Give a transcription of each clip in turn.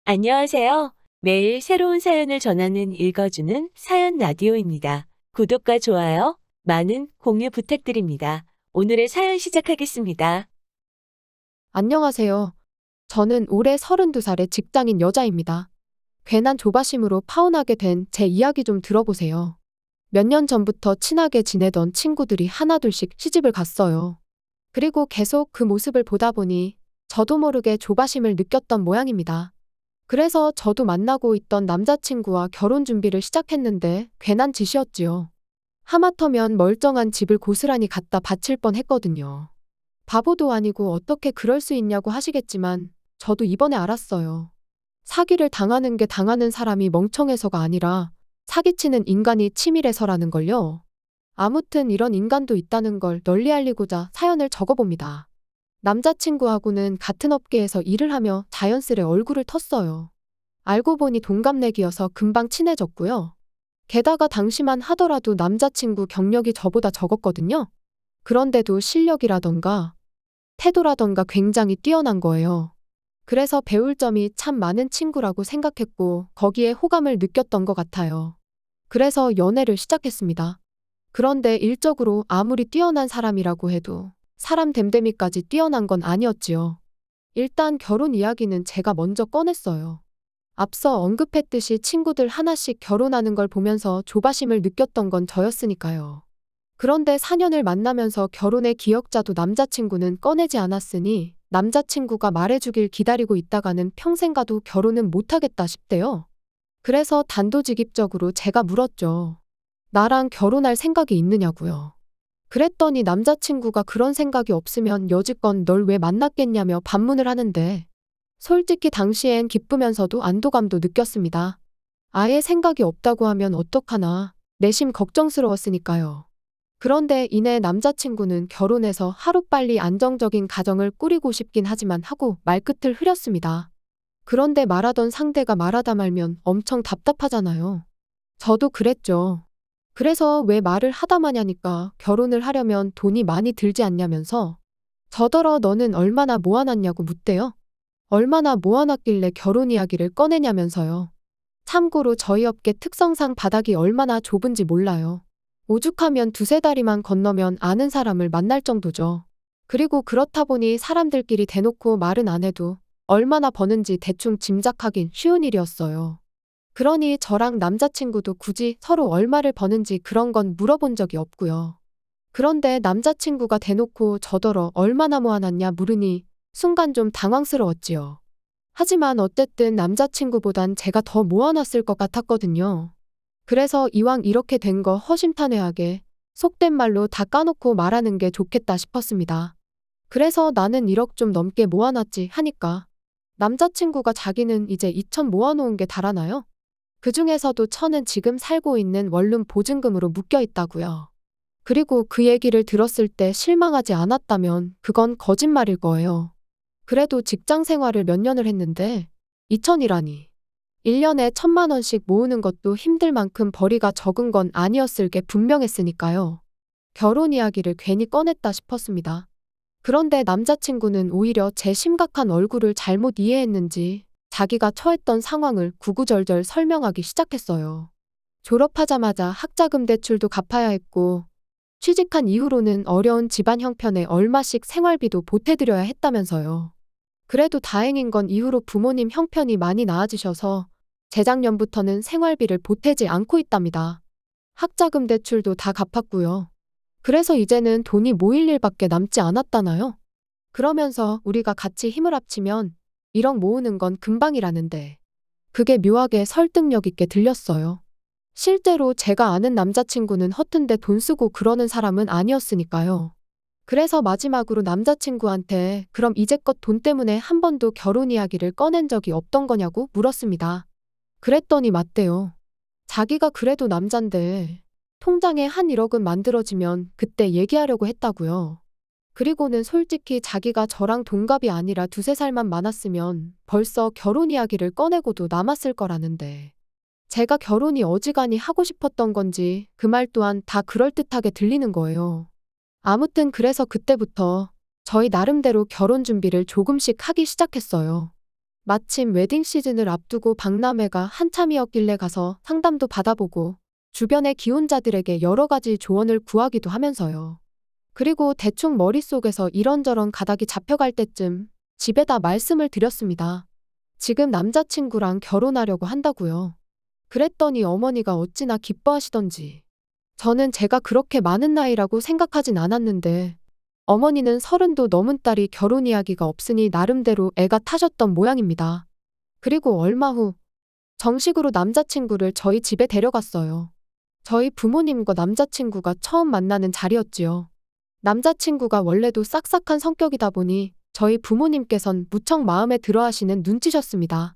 안녕하세요. 매일 새로운 사연을 전하는 읽어주는 사연 라디오입니다. 구독과 좋아요, 많은 공유 부탁드립니다. 오늘의 사연 시작하겠습니다. 안녕하세요. 저는 올해 32살의 직장인 여자입니다. 괜한 조바심으로 파혼하게 된 제 이야기 좀 들어보세요. 몇 년 전부터 친하게 지내던 친구들이 하나둘씩 시집을 갔어요. 그리고 계속 그 모습을 보다 보니 저도 모르게 조바심을 느꼈던 모양입니다. 그래서 저도 만나고 있던 남자친구와 결혼 준비를 시작했는데 괜한 짓이었지요. 하마터면 멀쩡한 집을 고스란히 갖다 바칠 뻔 했거든요. 바보도 아니고 어떻게 그럴 수 있냐고 하시겠지만 저도 이번에 알았어요. 사기를 당하는 게 당하는 사람이 멍청해서가 아니라 사기치는 인간이 치밀해서라는 걸요. 아무튼 이런 인간도 있다는 걸 널리 알리고자 사연을 적어봅니다. 남자친구하고는 같은 업계에서 일을 하며 자연스레 얼굴을 텄어요. 알고 보니 동갑내기여서 금방 친해졌고요. 게다가 당시만 하더라도 남자친구 경력이 저보다 적었거든요. 그런데도 실력이라던가 태도라던가 굉장히 뛰어난 거예요. 그래서 배울 점이 참 많은 친구라고 생각했고 거기에 호감을 느꼈던 것 같아요. 그래서 연애를 시작했습니다. 그런데 일적으로 아무리 뛰어난 사람이라고 해도 사람 됨됨이까지 뛰어난 건 아니었지요. 일단 결혼 이야기는 제가 먼저 꺼냈어요. 앞서 언급했듯이 친구들 하나씩 결혼하는 걸 보면서 조바심을 느꼈던 건 저였으니까요. 그런데 4년을 만나면서 결혼의 기억자도 남자친구는 꺼내지 않았으니 남자친구가 말해주길 기다리고 있다가는 평생 가도 결혼은 못하겠다 싶대요. 그래서 단도직입적으로 제가 물었죠. 나랑 결혼할 생각이 있느냐고요. 그랬더니 남자친구가 그런 생각이 없으면 여지껏 널 왜 만났겠냐며 반문을 하는데 솔직히 당시엔 기쁘면서도 안도감도 느꼈습니다. 아예 생각이 없다고 하면 어떡하나 내심 걱정스러웠으니까요. 그런데 이내 남자친구는 결혼해서 하루빨리 안정적인 가정을 꾸리고 싶긴 하지만 하고 말끝을 흐렸습니다. 그런데 말하던 상대가 말하다 말면 엄청 답답하잖아요. 저도 그랬죠. 그래서 왜 말을 하다 마냐니까 결혼을 하려면 돈이 많이 들지 않냐면서 저더러 너는 얼마나 모아놨냐고 묻대요. 얼마나 모아놨길래 결혼 이야기를 꺼내냐면서요. 참고로 저희 업계 특성상 바닥이 얼마나 좁은지 몰라요. 오죽하면 두세 다리만 건너면 아는 사람을 만날 정도죠. 그리고 그렇다 보니 사람들끼리 대놓고 말은 안 해도 얼마나 버는지 대충 짐작하긴 쉬운 일이었어요. 그러니 저랑 남자친구도 굳이 서로 얼마를 버는지 그런 건 물어본 적이 없고요. 그런데 남자친구가 대놓고 저더러 얼마나 모아놨냐 물으니 순간 좀 당황스러웠지요. 하지만 어쨌든 남자친구보단 제가 더 모아놨을 것 같았거든요. 그래서 이왕 이렇게 된 거 허심탄회하게 속된 말로 다 까놓고 말하는 게 좋겠다 싶었습니다. 그래서 나는 1억 좀 넘게 모아놨지 하니까 남자친구가 자기는 이제 2천 모아놓은 게 달아나요? 그중에서도 1,000은 지금 살고 있는 원룸 보증금으로 묶여 있다고요. 그리고 그 얘기를 들었을 때 실망하지 않았다면 그건 거짓말일 거예요. 그래도 직장 생활을 몇 년을 했는데 2천이라니. 1년에 1,000만 원씩 모으는 것도 힘들 만큼 벌이가 적은 건 아니었을 게 분명했으니까요. 결혼 이야기를 괜히 꺼냈다 싶었습니다. 그런데 남자친구는 오히려 제 심각한 얼굴을 잘못 이해했는지 자기가 처했던 상황을 구구절절 설명하기 시작했어요. 졸업하자마자 학자금 대출도 갚아야 했고 취직한 이후로는 어려운 집안 형편에 얼마씩 생활비도 보태드려야 했다면서요. 그래도 다행인 건 이후로 부모님 형편이 많이 나아지셔서 재작년부터는 생활비를 보태지 않고 있답니다. 학자금 대출도 다 갚았고요. 그래서 이제는 돈이 모일 일밖에 남지 않았다나요? 그러면서 우리가 같이 힘을 합치면 1억 모으는 건 금방이라는데 그게 묘하게 설득력 있게 들렸어요. 실제로 제가 아는 남자친구는 허튼데 돈 쓰고 그러는 사람은 아니었으니까요. 그래서 마지막으로 남자친구한테 그럼 이제껏 돈 때문에 한 번도 결혼 이야기를 꺼낸 적이 없던 거냐고 물었습니다. 그랬더니 맞대요. 자기가 그래도 남잔데 통장에 한 1억은 만들어지면 그때 얘기하려고 했다고요. 그리고는 솔직히 자기가 저랑 동갑이 아니라 두세 살만 많았으면 벌써 결혼 이야기를 꺼내고도 남았을 거라는데 제가 결혼이 어지간히 하고 싶었던 건지 그 말 또한 다 그럴듯하게 들리는 거예요. 아무튼 그래서 그때부터 저희 나름대로 결혼 준비를 조금씩 하기 시작했어요. 마침 웨딩 시즌을 앞두고 박람회가 한참이었길래 가서 상담도 받아보고 주변의 기혼자들에게 여러 가지 조언을 구하기도 하면서요. 그리고 대충 머릿속에서 이런저런 가닥이 잡혀갈 때쯤 집에다 말씀을 드렸습니다. 지금 남자친구랑 결혼하려고 한다고요. 그랬더니 어머니가 어찌나 기뻐하시던지. 저는 제가 그렇게 많은 나이라고 생각하진 않았는데 어머니는 30도 넘은 딸이 결혼 이야기가 없으니 나름대로 애가 타셨던 모양입니다. 그리고 얼마 후 정식으로 남자친구를 저희 집에 데려갔어요. 저희 부모님과 남자친구가 처음 만나는 자리였지요. 남자친구가 원래도 싹싹한 성격이다 보니 저희 부모님께선 무척 마음에 들어 하시는 눈치셨습니다.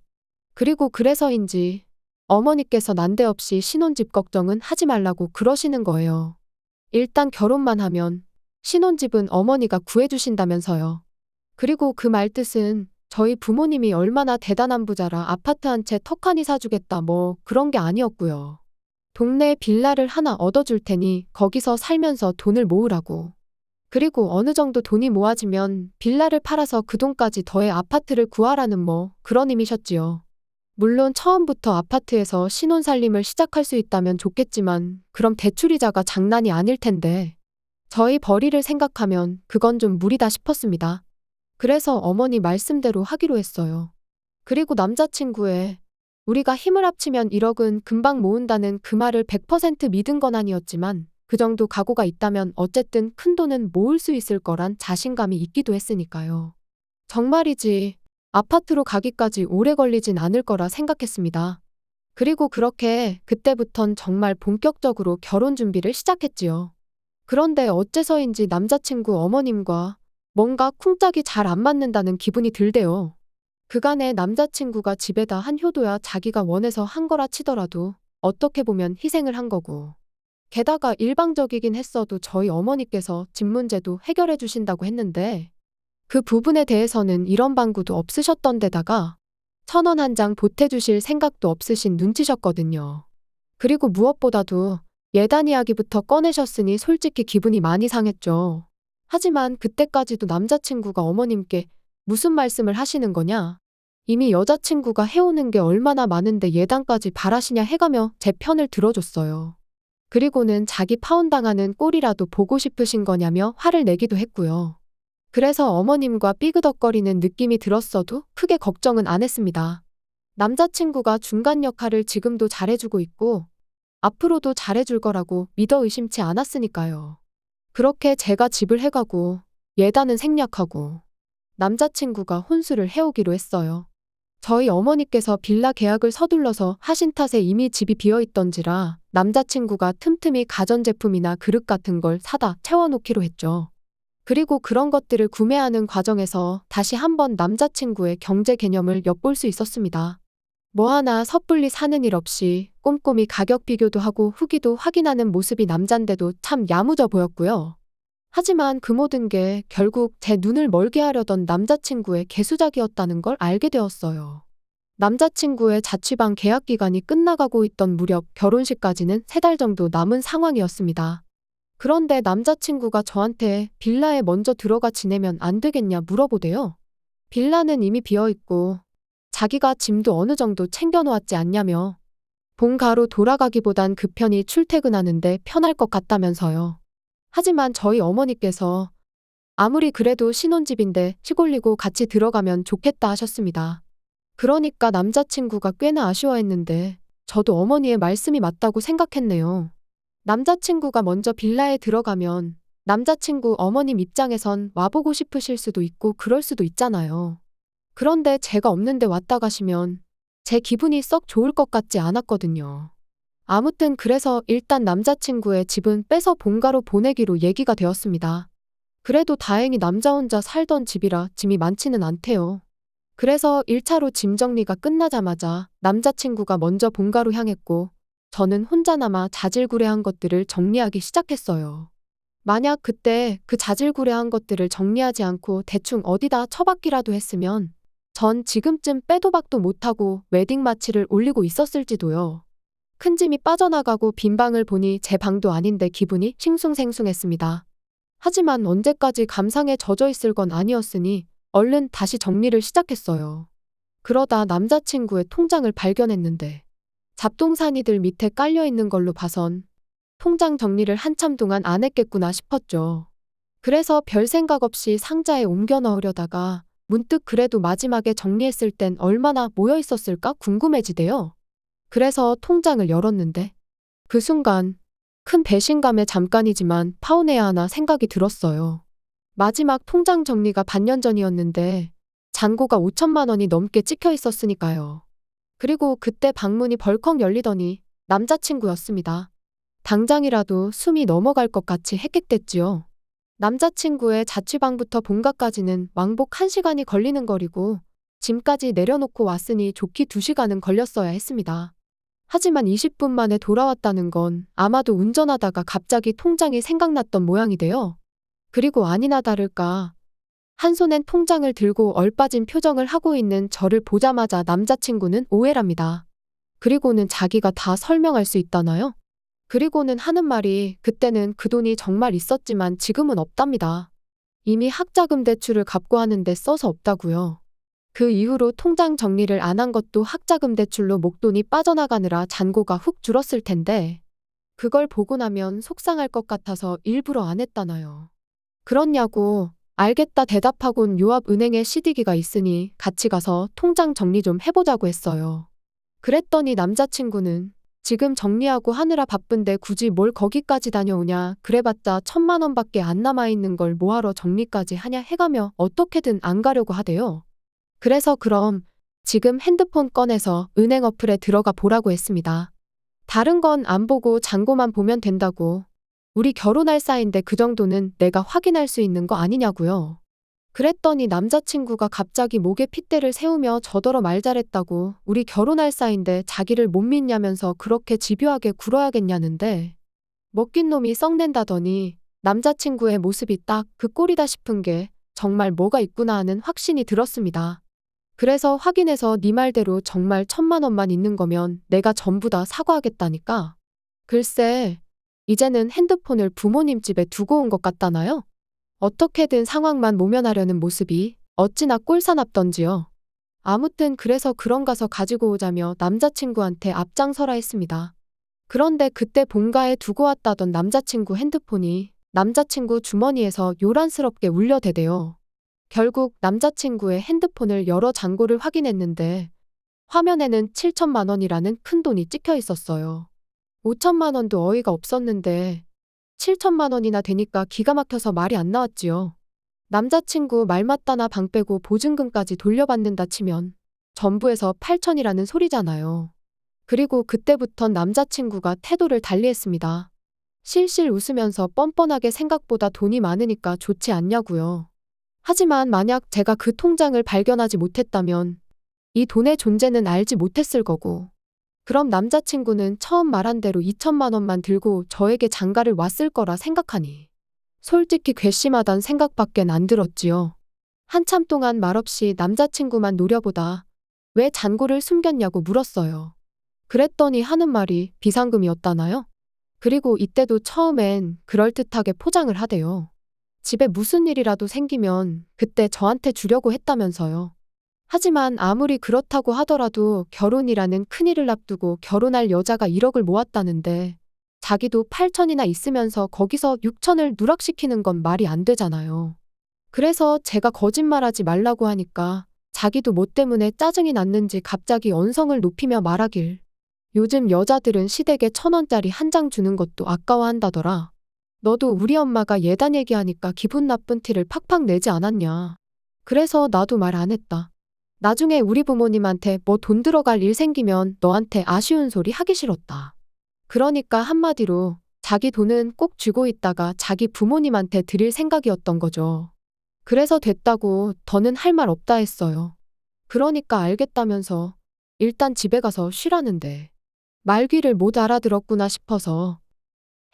그리고 그래서인지 어머니께서 난데없이 신혼집 걱정은 하지 말라고 그러시는 거예요. 일단 결혼만 하면 신혼집은 어머니가 구해주신다면서요. 그리고 그 말뜻은 저희 부모님이 얼마나 대단한 부자라 아파트 한 채 턱하니 사주겠다 뭐 그런 게 아니었고요. 동네에 빌라를 하나 얻어줄 테니 거기서 살면서 돈을 모으라고. 그리고 어느 정도 돈이 모아지면 빌라를 팔아서 그 돈까지 더해 아파트를 구하라는 뭐 그런 의미셨지요. 물론 처음부터 아파트에서 신혼살림을 시작할 수 있다면 좋겠지만 그럼 대출이자가 장난이 아닐 텐데 저희 벌이를 생각하면 그건 좀 무리다 싶었습니다. 그래서 어머니 말씀대로 하기로 했어요. 그리고 남자친구의 우리가 힘을 합치면 1억은 금방 모은다는 그 말을 100% 믿은 건 아니었지만 그 정도 각오가 있다면 어쨌든 큰 돈은 모을 수 있을 거란 자신감이 있기도 했으니까요. 정말이지 아파트로 가기까지 오래 걸리진 않을 거라 생각했습니다. 그리고 그렇게 그때부턴 정말 본격적으로 결혼 준비를 시작했지요. 그런데 어째서인지 남자친구 어머님과 뭔가 쿵짝이 잘 안 맞는다는 기분이 들대요. 그간에 남자친구가 집에다 한 효도야 자기가 원해서 한 거라 치더라도 어떻게 보면 희생을 한 거고. 게다가 일방적이긴 했어도 저희 어머니께서 집 문제도 해결해 주신다고 했는데 그 부분에 대해서는 이런 방구도 없으셨던 데다가 1,000원 한 장 보태주실 생각도 없으신 눈치셨거든요. 그리고 무엇보다도 예단 이야기부터 꺼내셨으니 솔직히 기분이 많이 상했죠. 하지만 그때까지도 남자친구가 어머님께 무슨 말씀을 하시는 거냐? 이미 여자친구가 해오는 게 얼마나 많은데 예단까지 바라시냐 해가며 제 편을 들어줬어요. 그리고는 자기 파혼당하는 꼴이라도 보고 싶으신 거냐며 화를 내기도 했고요. 그래서 어머님과 삐그덕거리는 느낌이 들었어도 크게 걱정은 안 했습니다. 남자친구가 중간 역할을 지금도 잘해주고 있고 앞으로도 잘해줄 거라고 믿어 의심치 않았으니까요. 그렇게 제가 집을 해가고 예단은 생략하고 남자친구가 혼수를 해오기로 했어요. 저희 어머니께서 빌라 계약을 서둘러서 하신 탓에 이미 집이 비어있던지라 남자친구가 틈틈이 가전제품이나 그릇 같은 걸 사다 채워놓기로 했죠. 그리고 그런 것들을 구매하는 과정에서 다시 한번 남자친구의 경제 개념을 엿볼 수 있었습니다. 뭐 하나 섣불리 사는 일 없이 꼼꼼히 가격 비교도 하고 후기도 확인하는 모습이 남잔데도 참 야무져 보였고요. 하지만 그 모든 게 결국 제 눈을 멀게 하려던 남자친구의 개수작이었다는 걸 알게 되었어요. 남자친구의 자취방 계약 기간이 끝나가고 있던 무렵 결혼식까지는 3달 정도 남은 상황이었습니다. 그런데 남자친구가 저한테 빌라에 먼저 들어가 지내면 안 되겠냐 물어보대요. 빌라는 이미 비어있고 자기가 짐도 어느 정도 챙겨놓았지 않냐며 본가로 돌아가기보단 그 편히 출퇴근하는데 편할 것 같다면서요. 하지만 저희 어머니께서 아무리 그래도 신혼집인데 시골리고 같이 들어가면 좋겠다 하셨습니다. 그러니까 남자친구가 꽤나 아쉬워했는데 저도 어머니의 말씀이 맞다고 생각했네요. 남자친구가 먼저 빌라에 들어가면 남자친구 어머님 입장에선 와보고 싶으실 수도 있고 그럴 수도 있잖아요. 그런데 제가 없는데 왔다 가시면 제 기분이 썩 좋을 것 같지 않았거든요. 아무튼 그래서 일단 남자친구의 집은 빼서 본가로 보내기로 얘기가 되었습니다. 그래도 다행히 남자 혼자 살던 집이라 짐이 많지는 않대요. 그래서 1차로 짐 정리가 끝나자마자 남자친구가 먼저 본가로 향했고 저는 혼자나마 자질구레한 것들을 정리하기 시작했어요. 만약 그때 그 자질구레한 것들을 정리하지 않고 대충 어디다 처박기라도 했으면 전 지금쯤 빼도 박도 못하고 웨딩 마치를 올리고 있었을지도요. 큰 짐이 빠져나가고 빈 방을 보니 제 방도 아닌데 기분이 싱숭생숭했습니다. 하지만 언제까지 감상에 젖어 있을 건 아니었으니 얼른 다시 정리를 시작했어요. 그러다 남자친구의 통장을 발견했는데 잡동사니들 밑에 깔려 있는 걸로 봐선 통장 정리를 한참 동안 안 했겠구나 싶었죠. 그래서 별 생각 없이 상자에 옮겨 넣으려다가 문득 그래도 마지막에 정리했을 땐 얼마나 모여 있었을까 궁금해지대요. 그래서 통장을 열었는데 그 순간 큰 배신감에 잠깐이지만 파혼해야 하나 생각이 들었어요. 마지막 통장 정리가 반년 전이었는데 잔고가 5천만 원이 넘게 찍혀 있었으니까요. 그리고 그때 방문이 벌컥 열리더니 남자친구였습니다. 당장이라도 숨이 넘어갈 것 같이 핵핵댔지요. 남자친구의 자취방부터 본가까지는 왕복 1시간이 걸리는 거리고 짐까지 내려놓고 왔으니 좋게 2시간은 걸렸어야 했습니다. 하지만 20분 만에 돌아왔다는 건 아마도 운전하다가 갑자기 통장이 생각났던 모양이돼요. 그리고 아니나 다를까 한 손엔 통장을 들고 얼빠진 표정을 하고 있는 저를 보자마자 남자친구는 오해랍니다. 그리고는 자기가 다 설명할 수 있다나요? 그리고는 하는 말이 그때는 그 돈이 정말 있었지만 지금은 없답니다. 이미 학자금 대출을 갚고 하는데 써서 없다고요. 그 이후로 통장 정리를 안 한 것도 학자금 대출로 목돈이 빠져나가느라 잔고가 훅 줄었을 텐데 그걸 보고 나면 속상할 것 같아서 일부러 안 했다나요. 그렇냐고 알겠다 대답하곤 요 앞 은행에 CD기가 있으니 같이 가서 통장 정리 좀 해보자고 했어요. 그랬더니 남자친구는 지금 정리하고 하느라 바쁜데 굳이 뭘 거기까지 다녀오냐 그래봤자 1,000만 원밖에 안 남아있는 걸 뭐하러 정리까지 하냐 해가며 어떻게든 안 가려고 하대요. 그래서 그럼 지금 핸드폰 꺼내서 은행 어플에 들어가 보라고 했습니다. 다른 건 안 보고 잔고만 보면 된다고. 우리 결혼할 사이인데 그 정도는 내가 확인할 수 있는 거 아니냐고요. 그랬더니 남자친구가 갑자기 목에 핏대를 세우며 저더러 말 잘했다고 우리 결혼할 사이인데 자기를 못 믿냐면서 그렇게 집요하게 굴어야겠냐는데 먹긴 놈이 썩낸다더니 남자친구의 모습이 딱 그 꼴이다 싶은 게 정말 뭐가 있구나 하는 확신이 들었습니다. 그래서 확인해서 네 말대로 정말 1,000만 원만 있는 거면 내가 전부 다 사과하겠다니까. 글쎄 이제는 핸드폰을 부모님 집에 두고 온 것 같다나요? 어떻게든 상황만 모면하려는 모습이 어찌나 꼴사납던지요. 아무튼 그래서 그런 가서 가지고 오자며 남자친구한테 앞장서라 했습니다. 그런데 그때 본가에 두고 왔다던 남자친구 핸드폰이 남자친구 주머니에서 요란스럽게 울려대대요. 결국 남자친구의 핸드폰을 열어 잔고를 확인했는데 화면에는 7천만 원이라는 큰 돈이 찍혀 있었어요. 5천만 원도 어이가 없었는데 7천만 원이나 되니까 기가 막혀서 말이 안 나왔지요. 남자친구 말 맞다나 방 빼고 보증금까지 돌려받는다 치면 전부에서 8천이라는 소리잖아요. 그리고 그때부턴 남자친구가 태도를 달리했습니다. 실실 웃으면서 뻔뻔하게 생각보다 돈이 많으니까 좋지 않냐고요. 하지만 만약 제가 그 통장을 발견하지 못했다면 이 돈의 존재는 알지 못했을 거고 그럼 남자친구는 처음 말한 대로 2천만 원만 들고 저에게 장가를 왔을 거라 생각하니 솔직히 괘씸하단 생각밖엔 안 들었지요. 한참 동안 말없이 남자친구만 노려보다 왜 잔고를 숨겼냐고 물었어요. 그랬더니 하는 말이 비상금이었다나요? 그리고 이때도 처음엔 그럴듯하게 포장을 하대요. 집에 무슨 일이라도 생기면 그때 저한테 주려고 했다면서요. 하지만 아무리 그렇다고 하더라도 결혼이라는 큰일을 앞두고 결혼할 여자가 1억을 모았다는데 자기도 8천이나 있으면서 거기서 6천을 누락시키는 건 말이 안 되잖아요. 그래서 제가 거짓말하지 말라고 하니까 자기도 뭐 때문에 짜증이 났는지 갑자기 언성을 높이며 말하길 요즘 여자들은 시댁에 1,000원짜리 한 장 주는 것도 아까워한다더라. 너도 우리 엄마가 예단 얘기하니까 기분 나쁜 티를 팍팍 내지 않았냐. 그래서 나도 말 안 했다. 나중에 우리 부모님한테 뭐 돈 들어갈 일 생기면 너한테 아쉬운 소리 하기 싫었다. 그러니까 한마디로 자기 돈은 꼭 쥐고 있다가 자기 부모님한테 드릴 생각이었던 거죠. 그래서 됐다고 더는 할 말 없다 했어요. 그러니까 알겠다면서 일단 집에 가서 쉬라는데 말귀를 못 알아들었구나 싶어서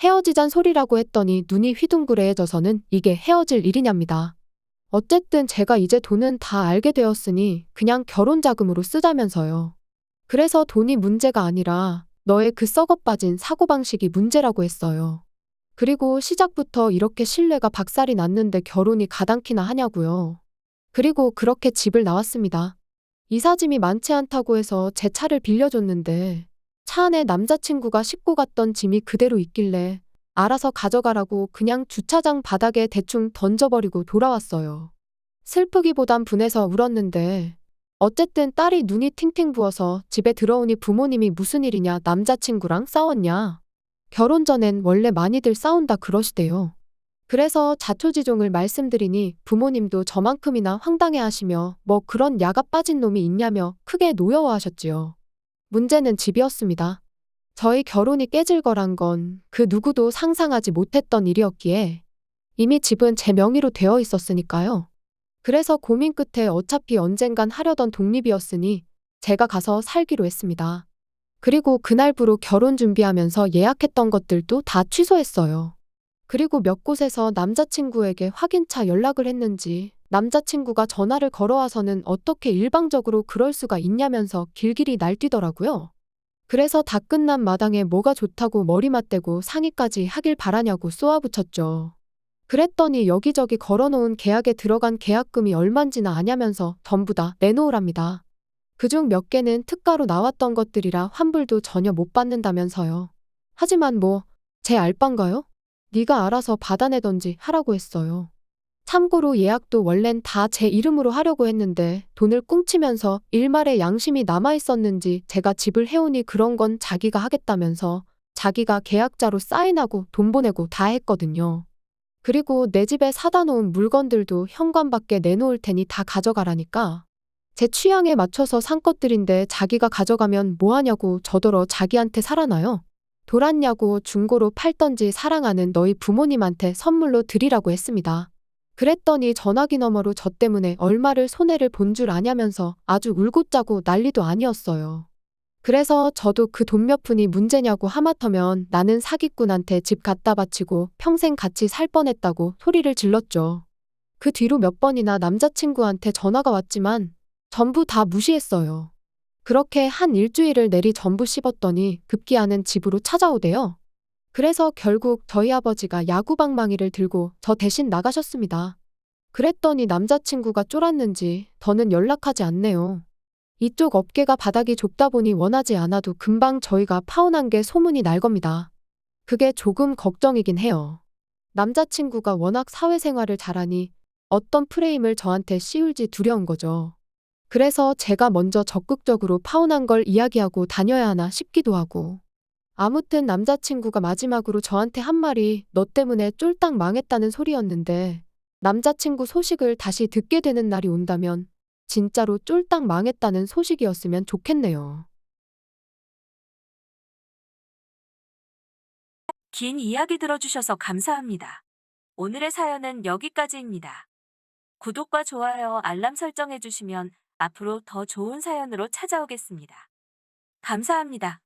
헤어지잔 소리라고 했더니 눈이 휘둥그레해져서는 이게 헤어질 일이냐입니다. 어쨌든 제가 이제 돈은 다 알게 되었으니 그냥 결혼 자금으로 쓰자면서요. 그래서 돈이 문제가 아니라 너의 그 썩어 빠진 사고방식이 문제라고 했어요. 그리고 시작부터 이렇게 신뢰가 박살이 났는데 결혼이 가당키나 하냐고요. 그리고 그렇게 집을 나왔습니다. 이삿짐이 많지 않다고 해서 제 차를 빌려줬는데 차 안에 남자친구가 싣고 갔던 짐이 그대로 있길래 알아서 가져가라고 그냥 주차장 바닥에 대충 던져버리고 돌아왔어요. 슬프기보단 분해서 울었는데 어쨌든 딸이 눈이 팅팅 부어서 집에 들어오니 부모님이 무슨 일이냐 남자친구랑 싸웠냐. 결혼 전엔 원래 많이들 싸운다 그러시대요. 그래서 자초지종을 말씀드리니 부모님도 저만큼이나 황당해 하시며 뭐 그런 야가 빠진 놈이 있냐며 크게 노여워하셨지요. 문제는 집이었습니다. 저희 결혼이 깨질 거란 건 그 누구도 상상하지 못했던 일이었기에 이미 집은 제 명의로 되어 있었으니까요. 그래서 고민 끝에 어차피 언젠간 하려던 독립이었으니 제가 가서 살기로 했습니다. 그리고 그날부로 결혼 준비하면서 예약했던 것들도 다 취소했어요. 그리고 몇 곳에서 남자친구에게 확인차 연락을 했는지 남자친구가 전화를 걸어와서는 어떻게 일방적으로 그럴 수가 있냐면서 길길이 날뛰더라고요. 그래서 다 끝난 마당에 뭐가 좋다고 머리 맞대고 상의까지 하길 바라냐고 쏘아붙였죠. 그랬더니 여기저기 걸어놓은 계약에 들어간 계약금이 얼만지나 아냐면서 전부 다 내놓으랍니다. 그중 몇 개는 특가로 나왔던 것들이라 환불도 전혀 못 받는다면서요. 하지만 뭐 제 알바인가요? 네가 알아서 받아내던지 하라고 했어요. 참고로 예약도 원랜 다 제 이름으로 하려고 했는데 돈을 꿍치면서 일말의 양심이 남아있었는지 제가 집을 해오니 그런 건 자기가 하겠다면서 자기가 계약자로 사인하고 돈 보내고 다 했거든요. 그리고 내 집에 사다 놓은 물건들도 현관밖에 내놓을 테니 다 가져가라니까. 제 취향에 맞춰서 산 것들인데 자기가 가져가면 뭐하냐고 저더러 자기한테 살아나요? 돌았냐고 중고로 팔던지 사랑하는 너희 부모님한테 선물로 드리라고 했습니다. 그랬더니 전화기 너머로 저 때문에 얼마를 손해를 본 줄 아냐면서 아주 울고 짜고 난리도 아니었어요. 그래서 저도 그 돈 몇 푼이 문제냐고 하마터면 나는 사기꾼한테 집 갖다 바치고 평생 같이 살 뻔했다고 소리를 질렀죠. 그 뒤로 몇 번이나 남자친구한테 전화가 왔지만 전부 다 무시했어요. 그렇게 한 일주일을 내리 전부 씹었더니 급기야는 집으로 찾아오대요. 그래서 결국 저희 아버지가 야구방망이를 들고 저 대신 나가셨습니다. 그랬더니 남자친구가 쫄았는지 더는 연락하지 않네요. 이쪽 업계가 바닥이 좁다 보니 원하지 않아도 금방 저희가 파혼한 게 소문이 날 겁니다. 그게 조금 걱정이긴 해요. 남자친구가 워낙 사회생활을 잘하니 어떤 프레임을 저한테 씌울지 두려운 거죠. 그래서 제가 먼저 적극적으로 파혼한 걸 이야기하고 다녀야 하나 싶기도 하고. 아무튼 남자친구가 마지막으로 저한테 한 말이 너 때문에 쫄딱 망했다는 소리였는데 남자친구 소식을 다시 듣게 되는 날이 온다면 진짜로 쫄딱 망했다는 소식이었으면 좋겠네요. 긴 이야기 들어주셔서 감사합니다. 오늘의 사연은 여기까지입니다. 구독과 좋아요, 알람 설정해주시면 앞으로 더 좋은 사연으로 찾아오겠습니다. 감사합니다.